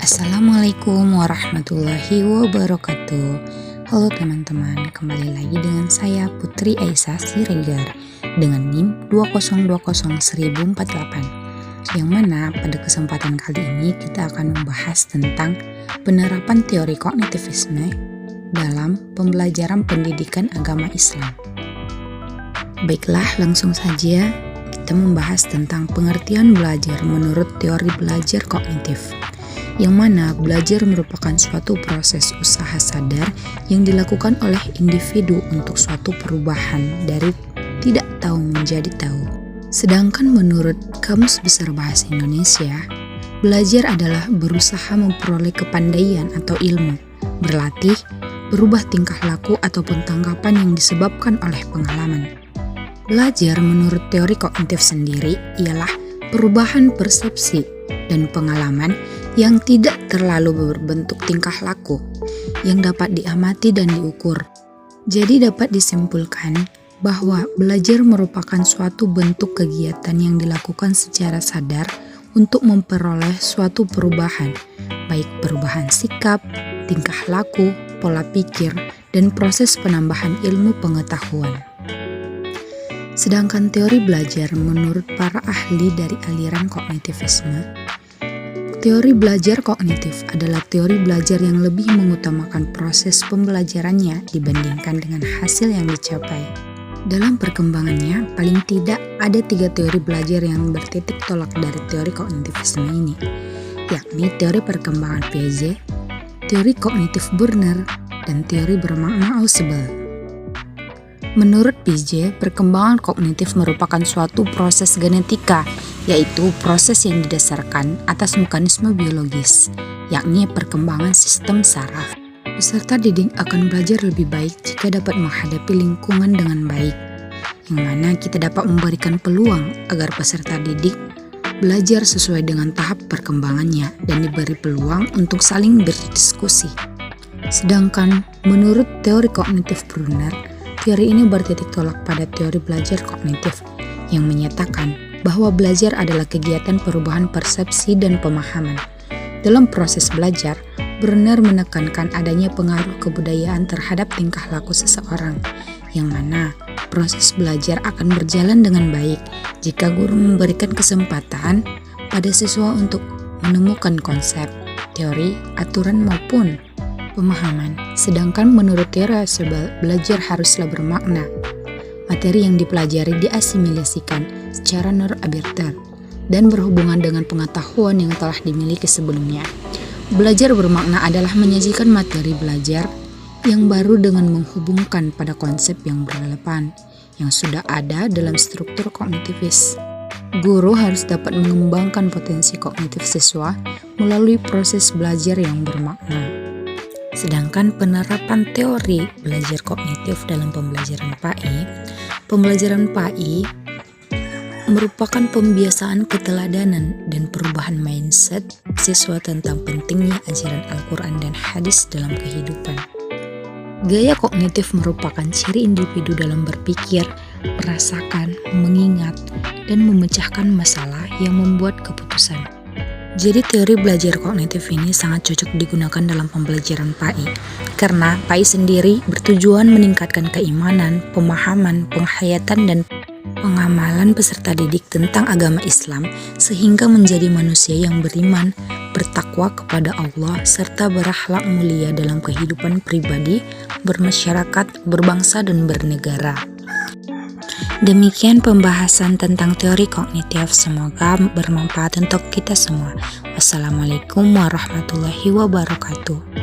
Assalamualaikum warahmatullahi wabarakatuh. Halo teman-teman, kembali lagi dengan saya Putri Aisyah Siregar dengan NIM 2020048, yang mana pada kesempatan kali ini kita akan membahas tentang penerapan teori kognitivisme dalam pembelajaran pendidikan agama Islam. Baiklah, langsung saja kita membahas tentang pengertian belajar menurut teori belajar kognitif, yang mana belajar merupakan suatu proses usaha sadar yang dilakukan oleh individu untuk suatu perubahan dari tidak tahu menjadi tahu. Sedangkan menurut Kamus Besar Bahasa Indonesia, belajar adalah berusaha memperoleh kepandaian atau ilmu, berlatih, berubah tingkah laku ataupun tanggapan yang disebabkan oleh pengalaman. Belajar menurut teori kognitif sendiri ialah perubahan persepsi dan pengalaman yang tidak terlalu berbentuk tingkah laku, yang dapat diamati dan diukur. Jadi dapat disimpulkan bahwa belajar merupakan suatu bentuk kegiatan yang dilakukan secara sadar untuk memperoleh suatu perubahan, baik perubahan sikap, tingkah laku, pola pikir, dan proses penambahan ilmu pengetahuan. Sedangkan teori belajar menurut para ahli dari aliran kognitivisme, teori belajar kognitif adalah teori belajar yang lebih mengutamakan proses pembelajarannya dibandingkan dengan hasil yang dicapai. Dalam perkembangannya, paling tidak ada 3 teori belajar yang bertitik tolak dari teori kognitivisme ini, yakni teori perkembangan Piaget, teori kognitif Burner, dan teori bermakna Ausubel. Menurut Piaget, perkembangan kognitif merupakan suatu proses genetika, yaitu proses yang didasarkan atas mekanisme biologis, yakni perkembangan sistem saraf. Peserta didik akan belajar lebih baik jika dapat menghadapi lingkungan dengan baik, yang mana kita dapat memberikan peluang agar peserta didik belajar sesuai dengan tahap perkembangannya dan diberi peluang untuk saling berdiskusi. Sedangkan menurut teori kognitif Brunner, teori ini bertitik tolak pada teori belajar kognitif yang menyatakan bahwa belajar adalah kegiatan perubahan persepsi dan pemahaman. Dalam proses belajar, Brunner menekankan adanya pengaruh kebudayaan terhadap tingkah laku seseorang, yang mana proses belajar akan berjalan dengan baik jika guru memberikan kesempatan pada siswa untuk menemukan konsep, teori, aturan maupun pemahaman. Sedangkan menurut teori Ausubel, belajar haruslah bermakna. Materi yang dipelajari diasimilasikan secara non-arbiter dan berhubungan dengan pengetahuan yang telah dimiliki sebelumnya. Belajar bermakna adalah menyajikan materi belajar yang baru dengan menghubungkan pada konsep yang relevan yang sudah ada dalam struktur kognitivis. Guru harus dapat mengembangkan potensi kognitif siswa melalui proses belajar yang bermakna. Sedangkan penerapan teori belajar kognitif dalam pembelajaran PAI merupakan pembiasaan keteladanan dan perubahan mindset siswa tentang pentingnya ajaran Al-Quran dan hadis dalam kehidupan. Gaya kognitif merupakan ciri individu dalam berpikir, merasakan, mengingat, dan memecahkan masalah yang membuat keputusan. Jadi teori belajar kognitif ini sangat cocok digunakan dalam pembelajaran PAI, karena PAI sendiri bertujuan meningkatkan keimanan, pemahaman, penghayatan, dan pengamalan peserta didik tentang agama Islam sehingga menjadi manusia yang beriman, bertakwa kepada Allah, serta berakhlak mulia dalam kehidupan pribadi, bermasyarakat, berbangsa, dan bernegara. Demikian pembahasan tentang teori kognitif, semoga bermanfaat untuk kita semua. Wassalamualaikum warahmatullahi wabarakatuh.